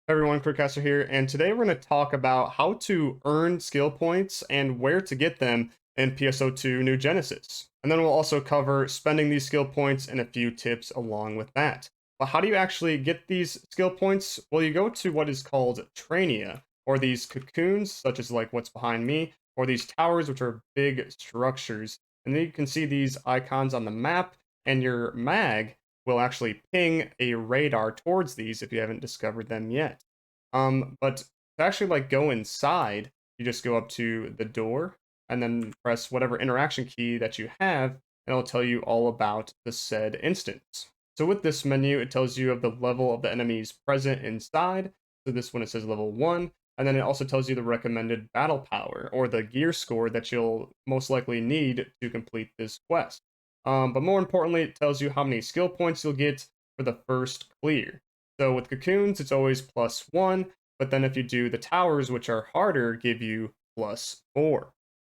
Hey everyone, Crewcaster here, and today we're going to talk about how to earn skill points and where to get them in PSO2 New Genesis. And then we'll also cover spending these skill points and a few tips along with that. But how do you actually get these skill points? Well, you go to what is called Trainia, or these cocoons, such as like what's behind me, or these towers, which are big structures. And then you can see these icons on the map, and your mag will actually ping a radar towards these if you haven't discovered them yet. But to actually like go inside, you just go up to the door and then press whatever interaction key that you have, and it'll tell you all about the said instance. So with this menu, it tells you of the level of the enemies present inside. So this one it says level 1, and then it also tells you the recommended battle power or the gear score that you'll most likely need to complete this quest. But more importantly, it tells you how many skill points you'll get for the first clear. So with cocoons, it's always +1, but then if you do the towers, which are harder, give you +4.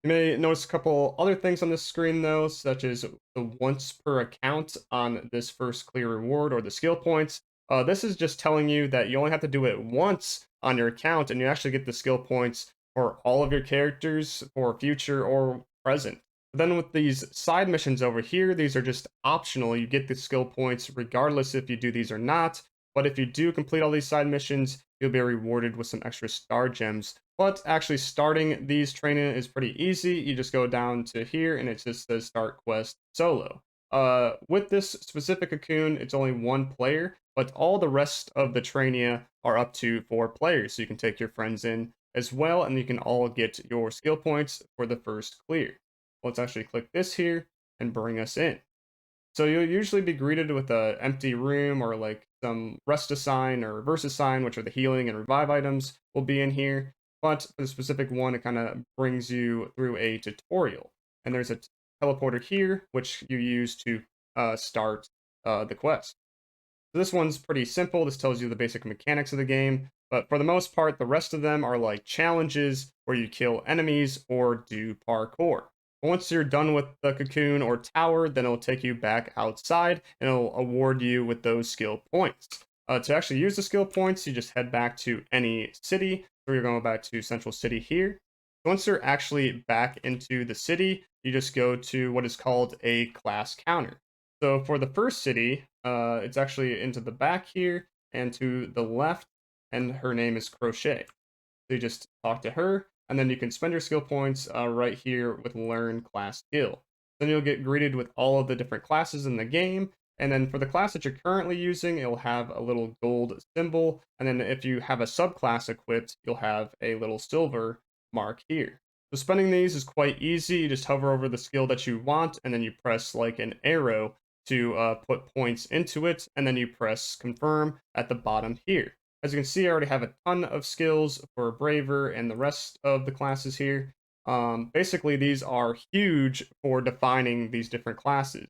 You may notice a couple other things on this screen though, such as the once per account on this first clear reward or the skill points. This is just telling you that you only have to do it once on your account and you actually get the skill points for all of your characters for future or present. Then with these side missions over here, these are just optional. You get the skill points regardless if you do these or not. But if you do complete all these side missions, you'll be rewarded with some extra star gems. But actually starting these training is pretty easy. You just go down to here and it just says start quest solo. With this specific cocoon, it's only one player, but all the rest of the trainia are up to 4 players. So you can take your friends in as well, and you can all get your skill points for the first clear. Let's actually click this here and bring us in. So you'll usually be greeted with an empty room or like some rest assign or reverse assign, which are the healing and revive items, will be in here. But for the specific one, it kind of brings you through a tutorial. And there's a teleporter here, which you use to start the quest. So this one's pretty simple. This tells you the basic mechanics of the game. But for the most part, the rest of them are like challenges where you kill enemies or do parkour. Once you're done with the cocoon or tower, then it'll take you back outside and it'll award you with those skill points. To actually use the skill points, you just head back to any city. So you're going back to Central City here. Once you're actually back into the city, you just go to what is called a class counter. So for the first city, it's actually into the back here and to the left, and her name is Crochet. So you just talk to her, and then you can spend your skill points right here with Learn Class Skill. Then you'll get greeted with all of the different classes in the game, and then for the class that you're currently using, it'll have a little gold symbol, and then if you have a subclass equipped, you'll have a little silver mark here. So spending these is quite easy. You just hover over the skill that you want, and then you press like an arrow to put points into it, and then you press confirm at the bottom here. As you can see, I already have a ton of skills for Braver and the rest of the classes here. Basically, these are huge for defining these different classes.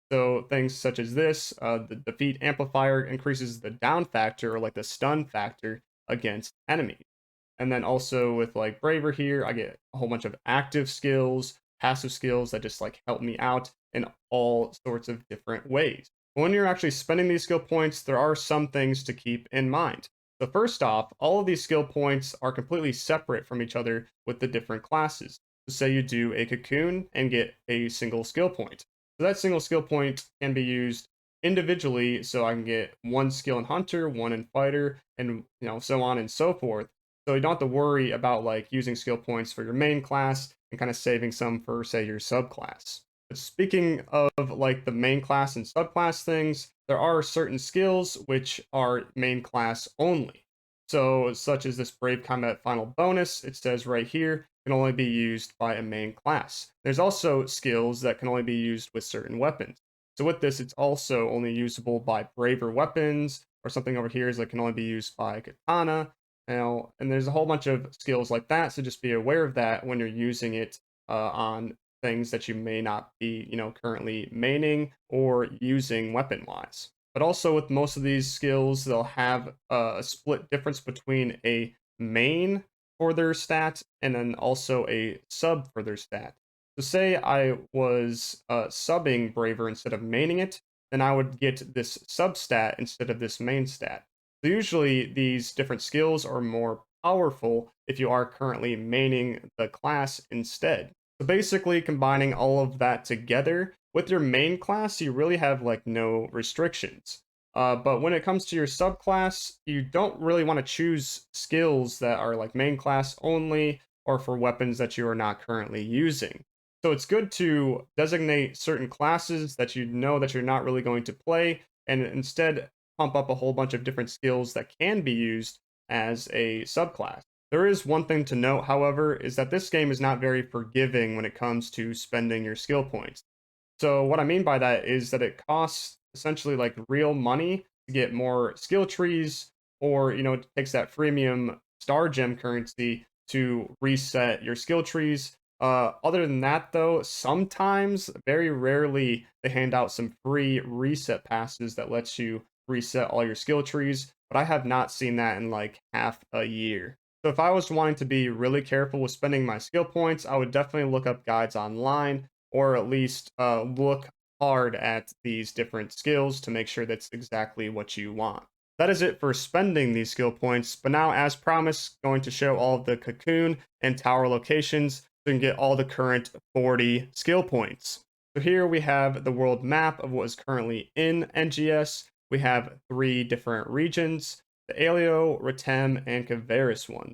So things such as this, the defeat amplifier increases the down factor or like the stun factor against enemies. And then also with like Braver here, I get a whole bunch of active skills, passive skills that just like help me out in all sorts of different ways. When you're actually spending these skill points, there are some things to keep in mind. So first off, all of these skill points are completely separate from each other with the different classes. So say you do a cocoon and get a single skill point. So that single skill point can be used individually, so I can get one skill in hunter, one in fighter, and so on and so forth. So you don't have to worry about like using skill points for your main class and kind of saving some for say your subclass. But speaking of like the main class and subclass things, there are certain skills which are main class only. So such as this Brave Combat Final bonus, it says right here, can only be used by a main class. There's also skills that can only be used with certain weapons. So with this, it's also only usable by braver weapons, or something over here is that can only be used by katana. And there's a whole bunch of skills like that, so just be aware of that when you're using it on things that you may not be, currently maining or using weapon-wise. But also with most of these skills, they'll have a split difference between a main for their stat and then also a sub for their stat. So say I was subbing Braver instead of maining it, then I would get this sub stat instead of this main stat. So usually these different skills are more powerful if you are currently maining the class instead. So basically combining all of that together with your main class, you really have like no restrictions. But when it comes to your subclass, you don't really want to choose skills that are like main class only or for weapons that you are not currently using. So it's good to designate certain classes that you know that you're not really going to play and instead pump up a whole bunch of different skills that can be used as a subclass. There is one thing to note, however, is that this game is not very forgiving when it comes to spending your skill points. So what I mean by that is that it costs essentially like real money to get more skill trees, or it takes that freemium star gem currency to reset your skill trees. Other than that, though, sometimes, very rarely, they hand out some free reset passes that lets you reset all your skill trees, but I have not seen that in like half a year. So if I was wanting to be really careful with spending my skill points, I would definitely look up guides online or at least look hard at these different skills to make sure that's exactly what you want. That is it for spending these skill points, but now, as promised, going to show all of the cocoon and tower locations so you can get all the current 40 skill points. So here we have the world map of what is currently in NGS. We have 3 different regions, the Aelio, Retem, and Kvaris one.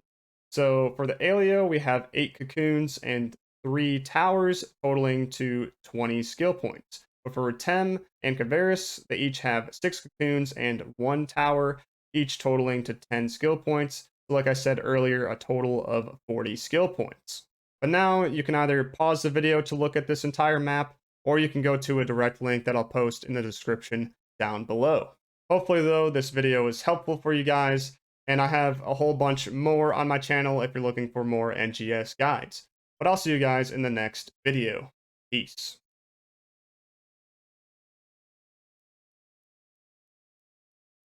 So for the Aelio, we have 8 cocoons and 3 towers, totaling to 20 skill points. But for Retem and Kvaris, they each have 6 cocoons and 1 tower, each totaling to 10 skill points. So like I said earlier, a total of 40 skill points. But now you can either pause the video to look at this entire map, or you can go to a direct link that I'll post in the description down below. Hopefully, though, this video is helpful for you guys, and I have a whole bunch more on my channel if you're looking for more NGS guides. But I'll see you guys in the next video. Peace.